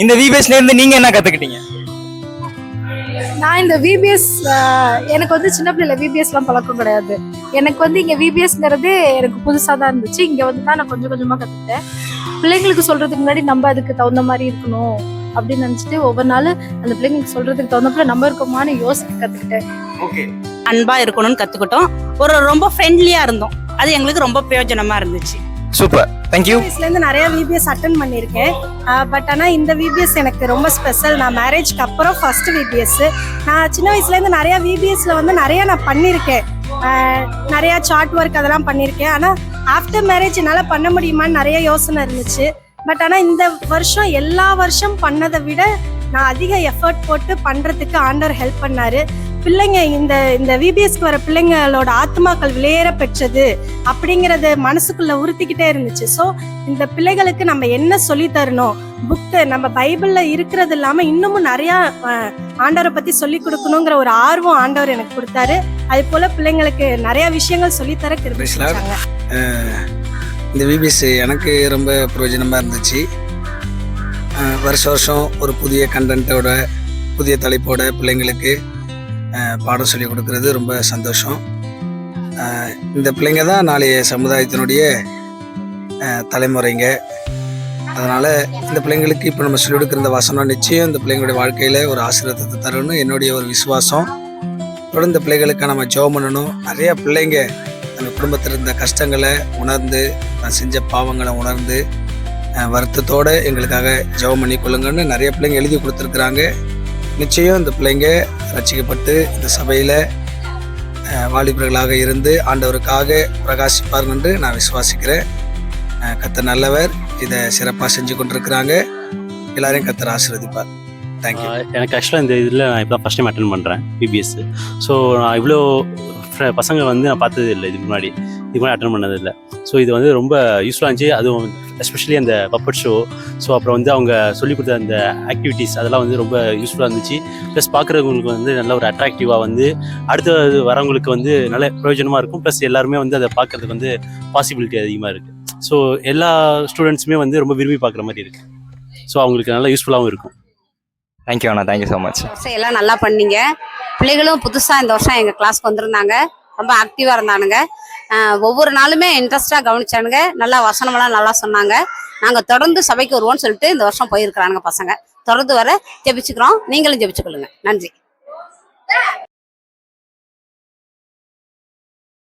இந்த விபிஎஸ்ல இருந்து நீங்க என்ன கத்துக்கிட்டீங்க? நான் இந்த விபிஎஸ் எனக்கு வந்து சின்ன பிள்ளைல விபிஎஸ்லாம் பழக்கம் கிடையாது. எனக்கு வந்து இங்கே விபிஎஸ்ங்கிறது எனக்கு புதுசாக தான் இருந்துச்சு. இங்கே வந்து தான் நான் கொஞ்சம் கொஞ்சமாக கற்றுக்கிட்டேன். பிள்ளைங்களுக்கு சொல்கிறதுக்கு முன்னாடி நம்ம அதுக்கு தகுந்த மாதிரி இருக்கணும் அப்படின்னு நினச்சிட்டு ஒவ்வொரு நாள் அந்த பிள்ளைங்களுக்கு சொல்கிறதுக்கு தகுந்தப்பல நம்ம இருக்கோமான்னு யோசிக்க கற்றுக்கிட்டேன். ஓகே, அன்பாக இருக்கணும்னு கற்றுக்கிட்டோம். ரொம்ப ஃப்ரெண்ட்லியாக இருந்தோம். அது எங்களுக்கு ரொம்ப பிரயோஜனமாக இருந்துச்சு. Super, thank you. இருந்து நிறைய விபிஎஸ் அட்டன் பண்ணியிருக்கேன். பட் ஆனால் இந்த விபிஎஸ் எனக்கு ரொம்ப ஸ்பெஷல். நான் மேரேஜ்க்கு அப்புறம் ஃபர்ஸ்ட் விபிஎஸ். நான் சின்ன வயசுலேருந்து நிறையா விபிஎஸ்ல வந்து நிறையா நான் பண்ணியிருக்கேன். நிறையா சார்ட் ஒர்க் அதெல்லாம் பண்ணியிருக்கேன். ஆனால் ஆஃப்டர் மேரேஜ் என்னால் பண்ண முடியுமான்னு நிறைய யோசனை இருந்துச்சு. பட் ஆனால் இந்த வருஷம் எல்லா வருஷம் பண்ணதை விட நான் அதிக எஃபர்ட் போட்டு பண்ணுறதுக்கு ஆண்டவர் ஹெல்ப் பண்ணாரு. பிள்ளைங்க இந்த விபிஎஸ்க்கு வர பிள்ளைங்களோட ஆத்மாக்கள் விளையேற பெற்றது அப்படிங்கறது மனசுக்குள்ள உறுத்திக்கிட்டே இருந்துச்சு. ஸோ இந்த பிள்ளைகளுக்கு நம்ம என்ன சொல்லி தரணும், புக்கு நம்ம பைபிள்ல இருக்கிறது இல்லாம இன்னமும் நிறைய ஆண்டவரை பத்தி சொல்லி கொடுக்கணுங்கிற ஒரு ஆர்வம் ஆண்டவர் எனக்கு கொடுத்தாரு. அது போல பிள்ளைங்களுக்கு நிறைய விஷயங்கள் சொல்லித்தர கிருபிச்சாங்க. இந்த விபிஎஸ் எனக்கு ரொம்ப பிரயோஜனமா இருந்துச்சு. வருஷம் ஒரு புதிய கண்டென்ட்டோட புதிய தலைப்போட பிள்ளைங்களுக்கு பாடம் சொல்லி கொடுக்கறது ரொம்ப சந்தோஷம். இந்த பிள்ளைங்க தான் நாளைய சமுதாயத்தினுடைய தலைமுறைங்க. அதனால் இந்த பிள்ளைங்களுக்கு இப்போ நம்ம சொல்லிக் கொடுக்குற இந்த வசனம் நிச்சயம் இந்த பிள்ளைங்களுடைய வாழ்க்கையில் ஒரு ஆசீர்வாதத்தை தரணும்னு என்னுடைய ஒரு விசுவாசம். தொடர்ந்து பிள்ளைகளுக்கு நம்ம ஜெபம் பண்ணணும். நிறையா பிள்ளைங்க நம்ம குடும்பத்தில் இருந்த கஷ்டங்களை உணர்ந்து நான் செஞ்ச பாவங்களை உணர்ந்து வருத்தத்தோடு எங்களுக்காக ஜெபம் பண்ணி கொள்ளுங்கன்னு நிறைய பிள்ளைங்க எழுதி கொடுத்துருக்குறாங்க. நிச்சயம் இந்த பிள்ளைங்க ரட்சிக்கப்பட்டு இந்த சபையில் வாலிபர்களாக இருந்து ஆண்டவருக்காக பிரகாசிப்பார்கள் என்று நான் விசுவாசிக்கிறேன். கர்த்தர் நல்லவர். இதை சிறப்பாக செஞ்சு கொண்டிருக்கிறாங்க. எல்லாரையும் கர்த்தர் ஆசீர்வதிப்பார். தேங்க்யூ. எனக்கு ஆக்சுவலாக இந்த இதில் நான் இப்போ ஃபஸ்ட் டைம் அட்டன் பண்ணுறேன் விபிஎஸ். ஸோ நான் இவ்வளோ பசங்க வந்து நான் பார்த்தது இல்லை, இதுக்கு முன்னாடி அட்டன் பண்ணது இல்லை. ஸோ இது வந்து ரொம்ப யூஸ்ஃபுல்லாக இருந்துச்சு. அதுவும் எஸ்பெஷலி அந்த பப்பட் ஷோ, ஸோ அப்புறம் வந்து அவங்க சொல்லிக் கொடுத்த அந்த ஆக்டிவிட்டீஸ் அதெல்லாம் வந்து ரொம்ப யூஸ்ஃபுல்லாக இருந்துச்சு. ப்ளஸ் பார்க்குறவங்களுக்கு வந்து நல்ல ஒரு அட்ராக்டிவாக வந்து அடுத்த வரவங்களுக்கு வந்து நல்ல பிரயோஜனமாக இருக்கும். ப்ளஸ் எல்லாருமே வந்து அதை பார்க்கறதுக்கு வந்து பாசிபிலிட்டி அதிகமாக இருக்குது. ஸோ எல்லா ஸ்டூடெண்ட்ஸுமே வந்து ரொம்ப விரும்பி பார்க்குற மாதிரி இருக்குது. ஸோ அவங்களுக்கு நல்லா யூஸ்ஃபுல்லாகவும் இருக்கும். தேங்க்யூ அண்ணா, தேங்க்யூ ஸோ மச். எல்லாம் நல்லா பண்ணீங்க. பிள்ளைகளும் புதுசாக இந்த வருஷம் எங்கள் கிளாஸ்க்கு வந்திருந்தாங்க. ரொம்ப ஆக்டிவாக இருந்தானுங்க. ஒவ்வொரு நாளுமே இன்ட்ரெஸ்டாக கவனிச்சானுங்க. நல்லா வசனமெல்லாம் நல்லா சொன்னாங்க. நாங்கள் தொடர்ந்து சபைக்கு வருவோம்னு சொல்லிட்டு இந்த வருஷம் போயிருக்கிறானுங்க பசங்க. தொடர்ந்து வர ஜெபிச்சுக்கிறோம். நீங்களும் ஜெபிச்சுக்கொள்ளுங்க. நன்றி.